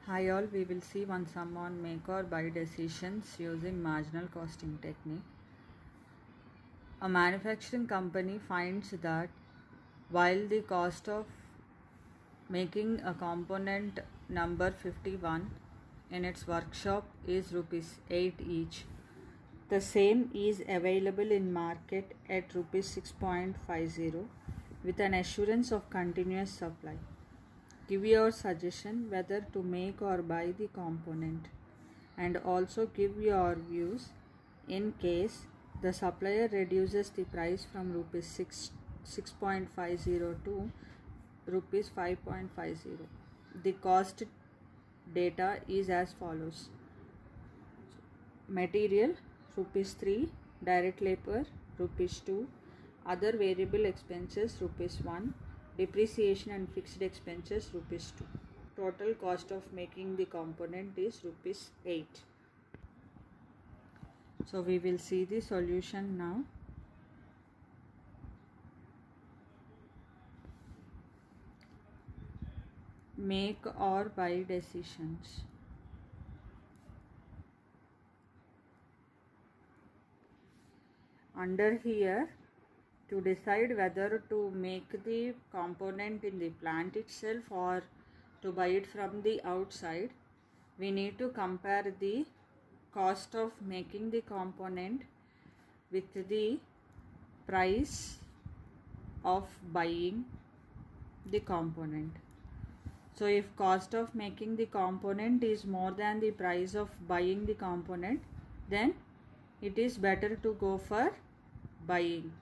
Hi all, we will see one sum on make or buy decisions using marginal costing technique. A manufacturing company finds that while the cost of making a component number 51 in its workshop is rupees 8 each, the same is available in market at rupees 6.50 with an assurance of continuous supply. Give your suggestion whether to make or buy the component, and also give your views in case the supplier reduces the price from rupees 6.50 to rupees 5.50. The cost data is as follows: material rupees 3, direct labor rupees 2, other variable expenses rupees 1, depreciation and fixed expenses rupees 2. Total cost of making the component is rupees 8. So we will see the solution now. Make or buy decisions. Under here, to decide whether to make the component in the plant itself or to buy it from the outside, we need to compare the cost of making the component with the price of buying the component. So if cost of making the component is more than the price of buying the component, then it is better to go for buying.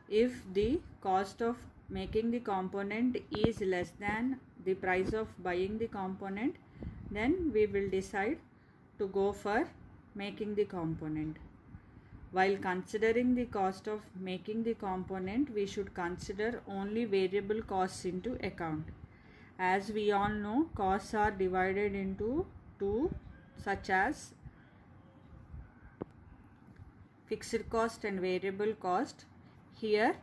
If the cost of making the component is less than the price of buying the component, then we will decide to go for making the component. While considering the cost of making the component, we should consider only variable costs into account. As we all know, costs are divided into two, such as fixed cost and variable cost. Here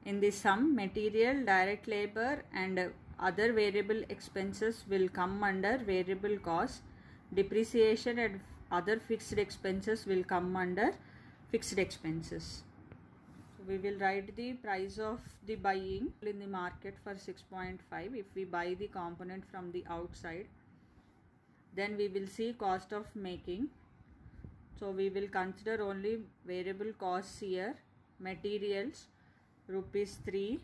in the sum, material, direct labor and other variable expenses will come under variable cost. Depreciation and other fixed expenses will come under fixed expenses. So we will write the price of the buying in the market for 6.5 if we buy the component from the outside. Then we will see cost of making. So we will consider only variable costs here. Materials rupees 3,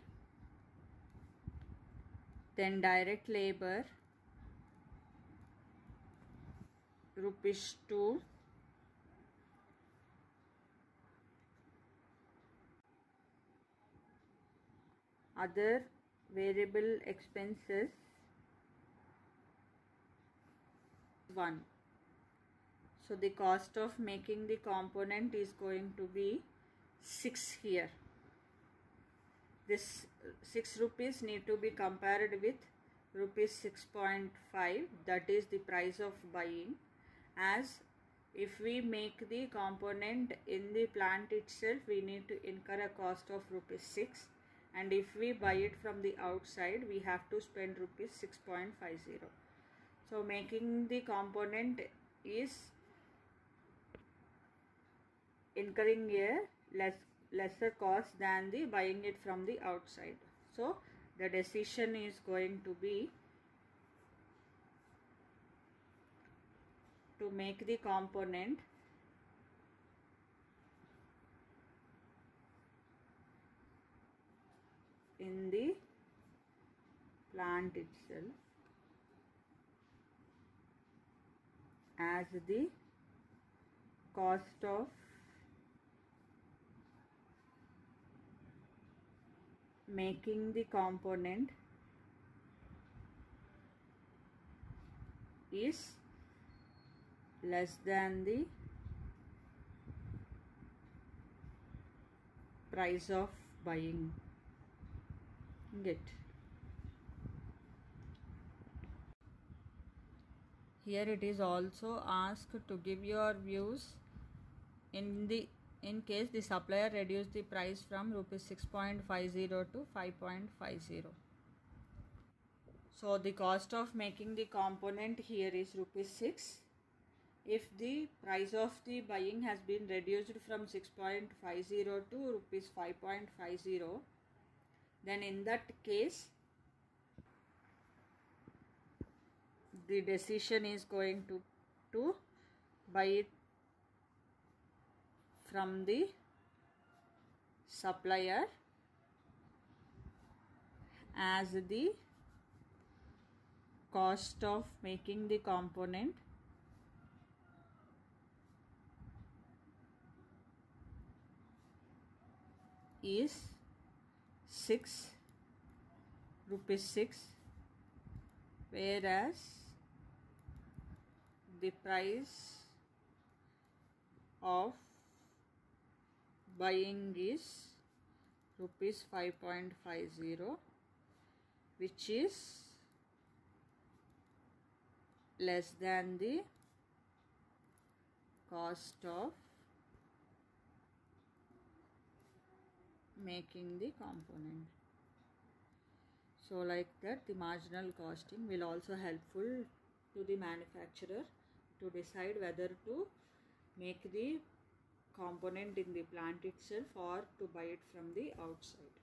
then direct labor rupees 2, other variable expenses 1. So the cost of making the component is going to be 6 here. This 6 rupees need to be compared with rupees 6.5, that is the price of buying, as if we make the component in the plant itself, we need to incur a cost of rupees 6, and if we buy it from the outside, we have to spend rupees 6.50. So making the component is incurring a lesser cost than the buying it from the outside. So the decision is going to be to make the component in the plant itself, as the cost of making the component is less than the price of buying it. Here it is also asked to give your views in case the supplier reduced the price from rupees 6.50 to 5.50. So the cost of making the component here is rupees 6. If the price of the buying has been reduced from 6.50 to rupees 5.50, then in that case the decision is going to buy it from the supplier, as the cost of making the component is rupees 6, whereas the price of buying is rupees 5.50, which is less than the cost of making the component. So like that, the marginal costing will also helpful to the manufacturer to decide whether to make the component in the plant itself or to buy it from the outside.